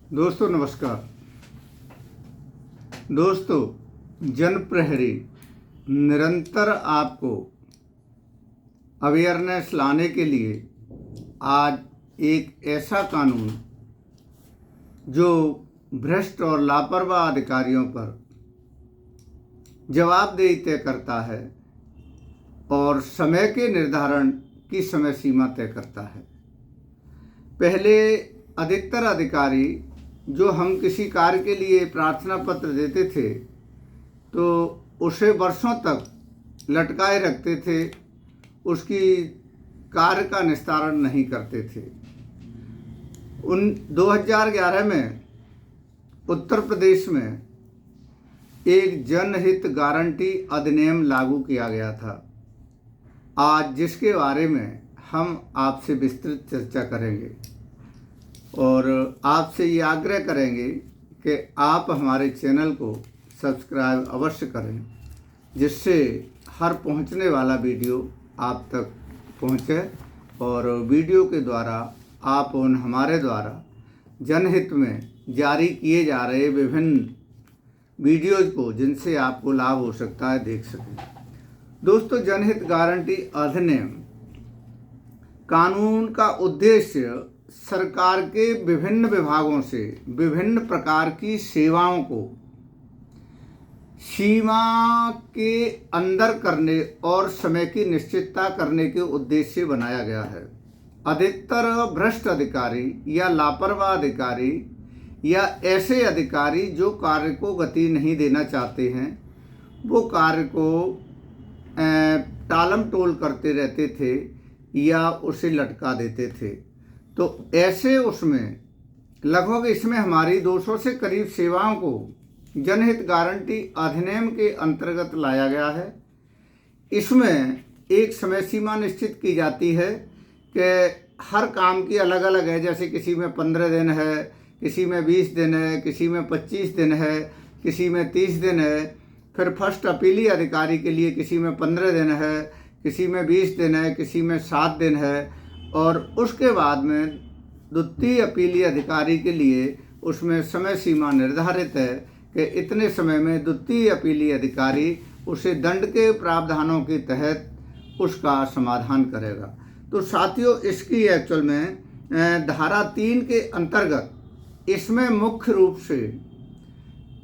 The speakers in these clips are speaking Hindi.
दोस्तों नमस्कार। दोस्तों, जन प्रहरी निरंतर आपको अवेयरनेस लाने के लिए आज एक ऐसा कानून जो भ्रष्ट और लापरवाह अधिकारियों पर जवाबदेही तय करता है और समय के निर्धारण की समय सीमा तय करता है। पहले अधिकतर अधिकारी जो हम किसी कार्य के लिए प्रार्थना पत्र देते थे तो उसे वर्षों तक लटकाए रखते थे, उसकी कार्य का निस्तारण नहीं करते थे। 2011 में उत्तर प्रदेश में एक जनहित गारंटी अधिनियम लागू किया गया था, आज जिसके बारे में हम आपसे विस्तृत चर्चा करेंगे और आपसे ये आग्रह करेंगे कि आप हमारे चैनल को सब्सक्राइब अवश्य करें, जिससे हर पहुंचने वाला वीडियो आप तक पहुंचे और वीडियो के द्वारा आप उन हमारे द्वारा जनहित में जारी किए जा रहे विभिन्न वीडियोज़ को जिनसे आपको लाभ हो सकता है देख सकें। दोस्तों, जनहित गारंटी अधिनियम कानून का उद्देश्य सरकार के विभिन्न विभागों से विभिन्न प्रकार की सेवाओं को सीमा के अंदर करने और समय की निश्चितता करने के उद्देश्य से बनाया गया है। अधिकतर भ्रष्ट अधिकारी या लापरवाह अधिकारी या ऐसे अधिकारी जो कार्य को गति नहीं देना चाहते हैं, वो कार्य को टालम टोल करते रहते थे या उसे लटका देते थे। तो ऐसे उसमें लगभग इसमें हमारी 200 से करीब सेवाओं को जनहित गारंटी अधिनियम के अंतर्गत लाया गया है। इसमें एक समय सीमा निश्चित की जाती है कि हर काम की अलग अलग है, जैसे किसी में 15 दिन है, किसी में 20 दिन है, किसी में 25 दिन है, किसी में 30 दिन है। फिर फर्स्ट अपीली अधिकारी के लिए किसी में 15 दिन है, किसी में 20 दिन है, किसी में 7 दिन है और उसके बाद में द्वितीय अपीली अधिकारी के लिए उसमें समय सीमा निर्धारित है कि इतने समय में द्वितीय अपीली अधिकारी उसे दंड के प्रावधानों के तहत उसका समाधान करेगा। तो साथियों, इसकी एक्चुअल में धारा 3 के अंतर्गत इसमें मुख्य रूप से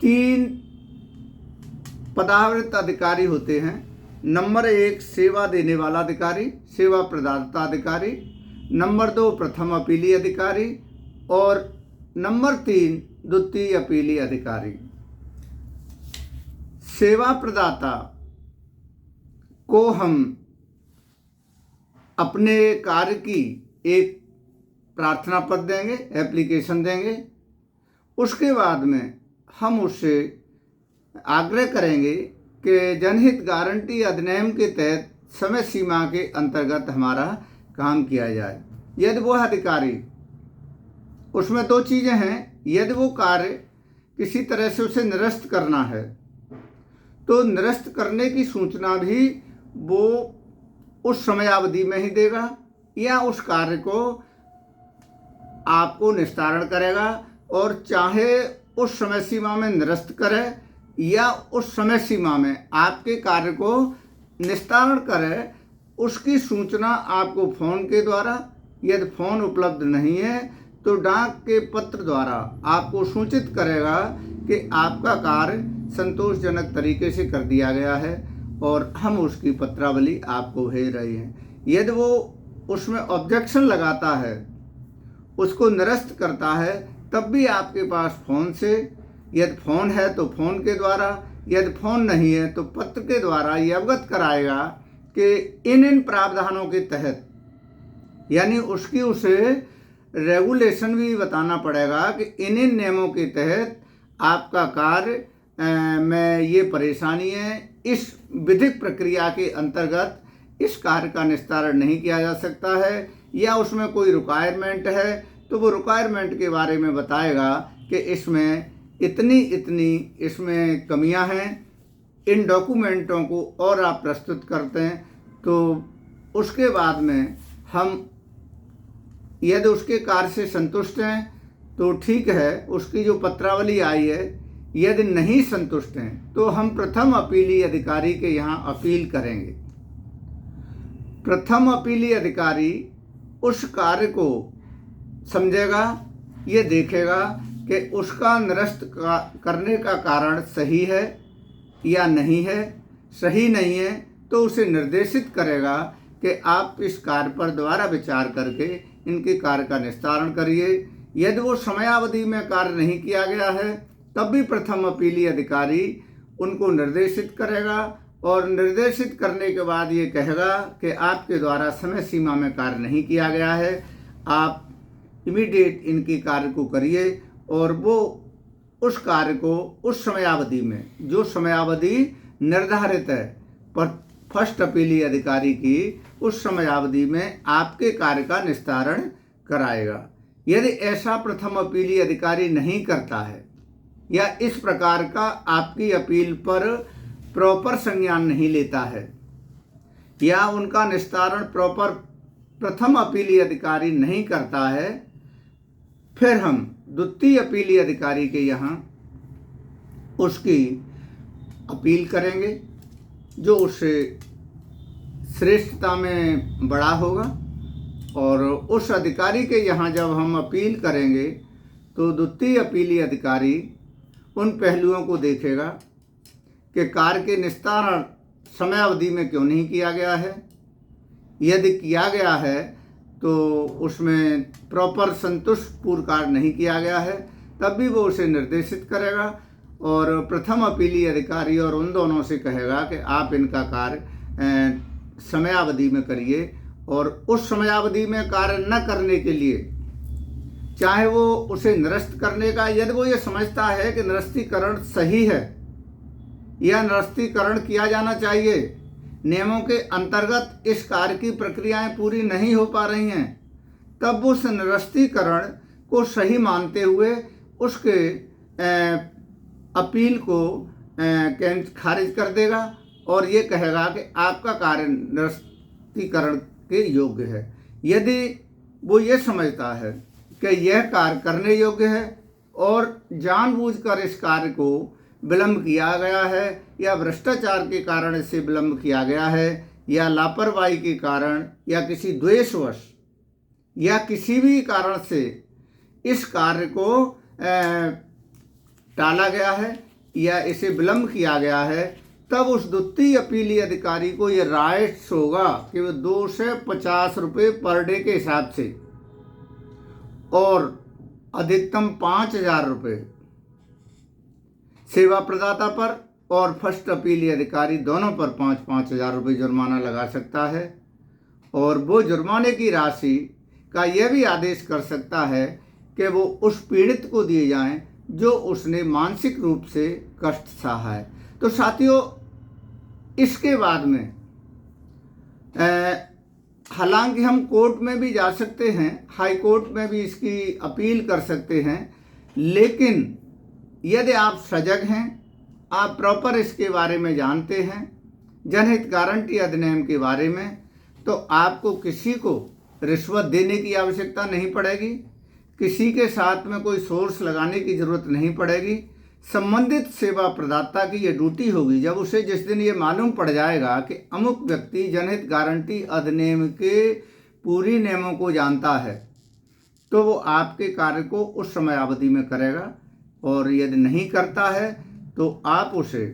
3 पदावृत्त अधिकारी होते हैं। नंबर 1 सेवा देने वाला अधिकारी, सेवा प्रदाता अधिकारी। नंबर 2 प्रथम अपीली अधिकारी और नंबर 3 द्वितीय अपीली अधिकारी। सेवा प्रदाता को हम अपने कार्य की एक प्रार्थना पत्र देंगे, एप्लीकेशन देंगे। उसके बाद में हम उससे आग्रह करेंगे कि जनहित गारंटी अधिनियम के तहत समय सीमा के अंतर्गत हमारा काम किया जाए। यदि वह अधिकारी, उसमें 2 चीज़ें हैं, यदि वो कार्य किसी तरह से उसे निरस्त करना है तो निरस्त करने की सूचना भी वो उस समयावधि में ही देगा या उस कार्य को आपको निस्तारण करेगा, और चाहे उस समय सीमा में निरस्त करे या उस समय सीमा में आपके कार्य को निस्तारण करे, उसकी सूचना आपको फ़ोन के द्वारा, यदि फ़ोन उपलब्ध नहीं है तो डाक के पत्र द्वारा आपको सूचित करेगा कि आपका कार्य संतोषजनक तरीके से कर दिया गया है और हम उसकी पत्रावली आपको भेज रहे हैं। यदि वो उसमें ऑब्जेक्शन लगाता है, उसको निरस्त करता है, तब भी आपके पास फ़ोन से, यदि फ़ोन है तो फ़ोन के द्वारा, यदि फ़ोन नहीं है तो पत्र के द्वारा ये अवगत कराएगा कि इन प्रावधानों के तहत, यानी उसकी उसे रेगुलेशन भी बताना पड़ेगा कि इन नियमों के तहत आपका कार्य में ये परेशानी है, इस विधिक प्रक्रिया के अंतर्गत इस कार्य का निस्तारण नहीं किया जा सकता है, या उसमें कोई रिक्वायरमेंट है तो वो रिक्वायरमेंट के बारे में बताएगा कि इसमें इतनी इसमें कमियां हैं, इन डॉक्यूमेंटों को और आप प्रस्तुत करते हैं तो उसके बाद में हम यदि उसके कार्य से संतुष्ट हैं तो ठीक है, उसकी जो पत्रावली आई है, यदि नहीं संतुष्ट हैं तो हम प्रथम अपीली अधिकारी के यहाँ अपील करेंगे। प्रथम अपीली अधिकारी उस कार्य को समझेगा, ये देखेगा कि उसका निरस्त करने का कारण सही है या नहीं है। सही नहीं है तो उसे निर्देशित करेगा कि आप इस कार्य पर दोबारा विचार करके इनके कार्य का निस्तारण करिए। यदि वो समयावधि में कार्य नहीं किया गया है तब भी प्रथम अपीली अधिकारी उनको निर्देशित करेगा और निर्देशित करने के बाद ये कहेगा कि आपके द्वारा समय सीमा में कार्य नहीं किया गया है, आप इमीडिएट इनके कार्य को करिए। और वो उस कार्य को उस समयावधि में, जो समयावधि निर्धारित है पर फर्स्ट अपीली अधिकारी की, उस समयावधि में आपके कार्य का निस्तारण कराएगा। यदि ऐसा प्रथम अपीली अधिकारी नहीं करता है या इस प्रकार का आपकी अपील पर प्रॉपर संज्ञान नहीं लेता है या उनका निस्तारण प्रॉपर प्रथम अपीली अधिकारी नहीं करता है, फिर हम द्वितीय अपीली अधिकारी के यहाँ उसकी अपील करेंगे, जो उससे श्रेष्ठता में बड़ा होगा। और उस अधिकारी के यहाँ जब हम अपील करेंगे तो द्वितीय अपीली अधिकारी उन पहलुओं को देखेगा कि कार्य के निस्तारण समयावधि में क्यों नहीं किया गया है। यदि किया गया है तो उसमें प्रॉपर संतुष्टपूर्ण कार्य नहीं किया गया है, तब भी वो उसे निर्देशित करेगा और प्रथम अपीली अधिकारी और उन दोनों से कहेगा कि आप इनका कार्य समयावधि में करिए। और उस समयावधि में कार्य न करने के लिए, चाहे वो उसे निरस्त करने का, यदि वो ये समझता है कि निरस्तीकरण सही है या निरस्तीकरण किया जाना चाहिए, नियमों के अंतर्गत इस कार्य की प्रक्रियाएं पूरी नहीं हो पा रही हैं, तब उस निरस्तीकरण को सही मानते हुए उसके अपील को खारिज कर देगा और ये कहेगा कि आपका कार्य निरस्तीकरण के योग्य है। यदि वो ये समझता है कि यह कार्य करने योग्य है और जानबूझकर इस कार्य को विलंब किया गया है या भ्रष्टाचार के कारण इसे विलंब किया गया है या लापरवाही के कारण या किसी द्वेषवश या किसी भी कारण से इस कार्य को टाला गया है या इसे विलंब किया गया है, तब उस द्वितीय अपीली अधिकारी को ये राइट्स होगा कि वो 250 रुपये पर डे के हिसाब से और अधिकतम 5,000 रुपये सेवा प्रदाता पर और फर्स्ट अपीली अधिकारी दोनों पर 5,000 रुपये जुर्माना लगा सकता है। और वो जुर्माने की राशि का यह भी आदेश कर सकता है कि वो उस पीड़ित को दिए जाएं जो उसने मानसिक रूप से कष्ट सहा है। तो साथियों, इसके बाद में हालांकि हम कोर्ट में भी जा सकते हैं, हाई कोर्ट में भी इसकी अपील कर सकते हैं, लेकिन यदि आप सजग हैं, आप प्रॉपर इसके बारे में जानते हैं, जनहित गारंटी अधिनियम के बारे में, तो आपको किसी को रिश्वत देने की आवश्यकता नहीं पड़ेगी, किसी के साथ में कोई सोर्स लगाने की ज़रूरत नहीं पड़ेगी। संबंधित सेवा प्रदाता की ये ड्यूटी होगी, जब उसे जिस दिन ये मालूम पड़ जाएगा कि अमुक व्यक्ति जनहित गारंटी अधिनियम के पूरी नियमों को जानता है, तो वो आपके कार्य को उस समय अवधि में करेगा। और यदि नहीं करता है तो आप उसे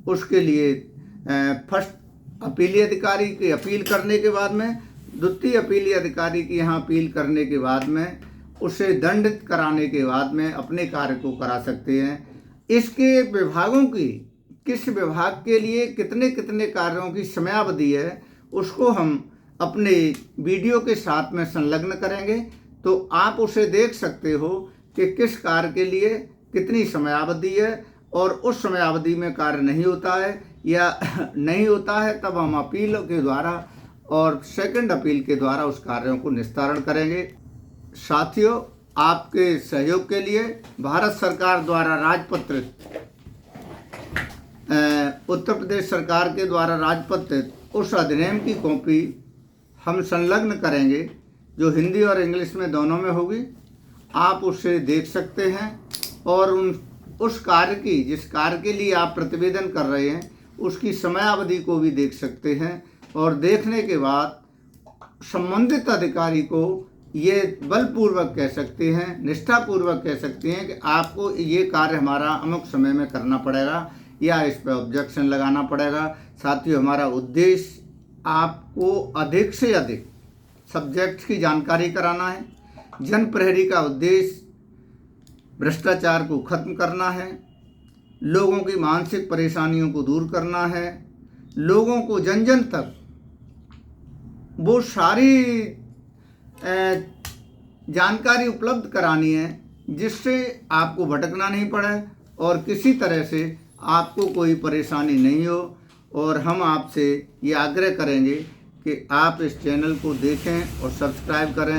उसके लिए फर्स्ट अपीली अधिकारी की अपील करने के बाद में, द्वितीय अपीली अधिकारी की यहाँ अपील करने के बाद में, उसे दंडित कराने के बाद में अपने कार्य को करा सकते हैं। इसके विभागों की, किस विभाग के लिए कितने कितने कार्यों की समयावधि है, उसको हम अपने वीडियो के साथ में संलग्न करेंगे, तो आप उसे देख सकते हो कि किस कार्य के लिए कितनी समयावधि है और उस समयावधि में कार्य नहीं होता है या नहीं होता है, तब हम अपीलों के द्वारा और सेकंड अपील के द्वारा उस कार्यों को निस्तारण करेंगे। साथियों, आपके सहयोग के लिए भारत सरकार द्वारा राजपत्रित, उत्तर प्रदेश सरकार के द्वारा राजपत्रित उस अधिनियम की कॉपी हम संलग्न करेंगे, जो हिंदी और इंग्लिश में दोनों में होगी। आप उसे देख सकते हैं और उस कार्य की, जिस कार्य के लिए आप प्रतिवेदन कर रहे हैं, उसकी समयावधि को भी देख सकते हैं। और देखने के बाद संबंधित अधिकारी को ये बलपूर्वक कह सकते हैं, निष्ठापूर्वक कह सकते हैं कि आपको ये कार्य हमारा अमुक समय में करना पड़ेगा या इस पर ऑब्जेक्शन लगाना पड़ेगा। साथियों, हमारा उद्देश्य आपको अधिक से अधिक सब्जेक्ट्स की जानकारी कराना है। जन प्रहरी का उद्देश्य भ्रष्टाचार को खत्म करना है, लोगों की मानसिक परेशानियों को दूर करना है, लोगों को जन जन तक वो सारी जानकारी उपलब्ध करानी है जिससे आपको भटकना नहीं पड़े और किसी तरह से आपको कोई परेशानी नहीं हो। और हम आपसे ये आग्रह करेंगे कि आप इस चैनल को देखें और सब्सक्राइब करें।